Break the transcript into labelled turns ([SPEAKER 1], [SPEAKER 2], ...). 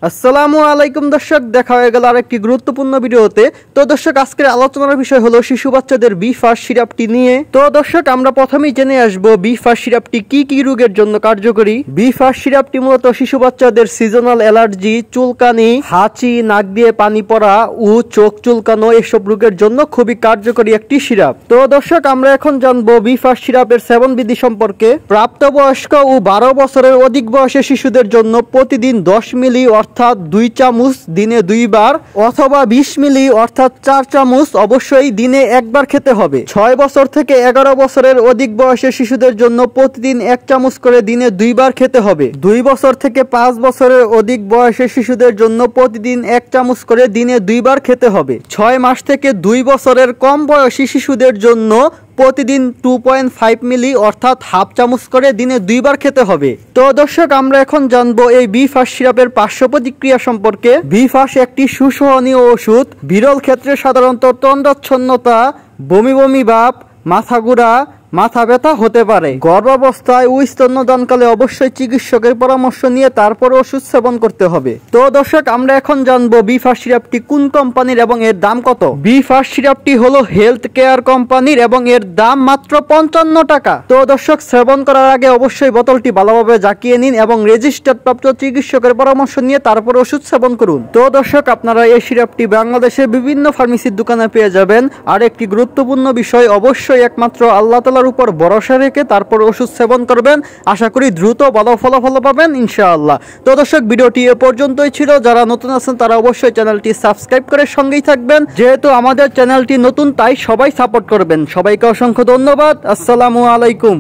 [SPEAKER 1] আসসালামু আলাইকুম দর্শক, দেখা হয়ে গেল আরেকটি গুরুত্বপূর্ণ ভিডিওতে। তো দর্শক, আজকের আলোচনার বিষয় হলো শিশু বাচ্চাদের বি-ফাস্ট সিরাপটি নিয়ে। তো দর্শক, আমরা প্রথমেই জেনে আসবো বি-ফাস্ট সিরাপটি কি কি রোগের জন্য কার্যকরী। বি-ফাস্ট সিরাপটি মূলত শিশু বাচ্চাদের সিজনাল অ্যালার্জি, চুলকানি, হাঁচি, নাক দিয়ে পানি পড়া ও চোখ চুলকানো এসব রোগের জন্য খুবই কার্যকরী একটি সিরাপ। তো দর্শক, আমরা এখন জানবো বি-ফাস্ট সিরাপের সেবন বিধি সম্পর্কে। প্রাপ্তবয়স্ক ও 12 বছরের অধিক বয়সের শিশুদের জন্য প্রতিদিন 10 মিলি অর্থাৎ 2 চামচ দিনে 2 বার অথবা 20 মিলি অর্থাৎ 4 চামচ অবশ্যই দিনে একবার খেতে হবে। 6 বছর থেকে 11 বছরের অধিক বয়সের শিশুদের জন্য প্রতিদিন 1 চামচ করে দিনে 2 বার খেতে হবে। 2 বছর থেকে 5 বছরের অধিক বয়সের শিশুদের জন্য প্রতিদিন 1 চামচ করে দিনে 2 বার খেতে হবে। 6 মাস থেকে 2 বছরের কম বয়সী শিশুদের জন্য প্রতিদিন 2.5 মিলি অর্থাৎ হাফ চামচ করে দিনে 2 বার খেতে হবে। তো দর্শক, আমরা এখন জানবো এই বি-ফাস্ট সিরাপের পার্শ্ব প্রতিক্রিয়া সম্পর্কে। বি-ফাস্ট একটি সুসহনীয় ওষুধ। বিরল ক্ষেত্রে সাধারণত তন্দ্রাচ্ছন্নতা, বমি বমি ভাব, মাথা ঘোরা, মাথা ব্যথা হতে পারে। গর্ভাবস্থায় ও স্তন্যদানকালে অবশ্যই চিকিৎসকের পরামর্শ নিয়ে তারপর ওষুধ সেবন করতে হবে। তো দর্শক, আমরা এখন জানবো বি-ফাস্ট সিরাপটি কোন কোম্পানির এবং এর দাম কত। বি-ফাস্ট সিরাপটি হলো হেলথ কেয়ার কোম্পানির এবং এর দাম মাত্র 55 টাকা। তো দর্শক, সেবন করার আগে অবশ্যই বোতলটি ভালোভাবে জাকিয়ে নিন এবং রেজিস্টার্ড প্রাপ্ত চিকিৎসকের পরামর্শ নিয়ে তারপর ওষুধ সেবন করুন। তো দর্শক, আপনারা এই সিরাপটি বাংলাদেশের বিভিন্ন ফার্মেসির দোকানে পেয়ে যাবেন। আর একটি গুরুত্বপূর্ণ বিষয়, অবশ্যই একমাত্র আল্লাহ তাআলার উপর ভরসা রেখে তারপর ওষুধ সেবন করবেন। আশা করি দ্রুত ভালো ফলাফল পাবেন ইনশাআল্লাহ। তো দর্শক, ভিডিওটি এ পর্যন্তই ছিল। যারা নতুন আছেন তারা অবশ্যই চ্যানেলটি সাবস্ক্রাইব করে সঙ্গেই থাকবেন। যেহেতু আমাদের চ্যানেলটি নতুন, তাই সবাই সাপোর্ট করবেন। সবাইকে অসংখ্য ধন্যবাদ। আসসালামু আলাইকুম।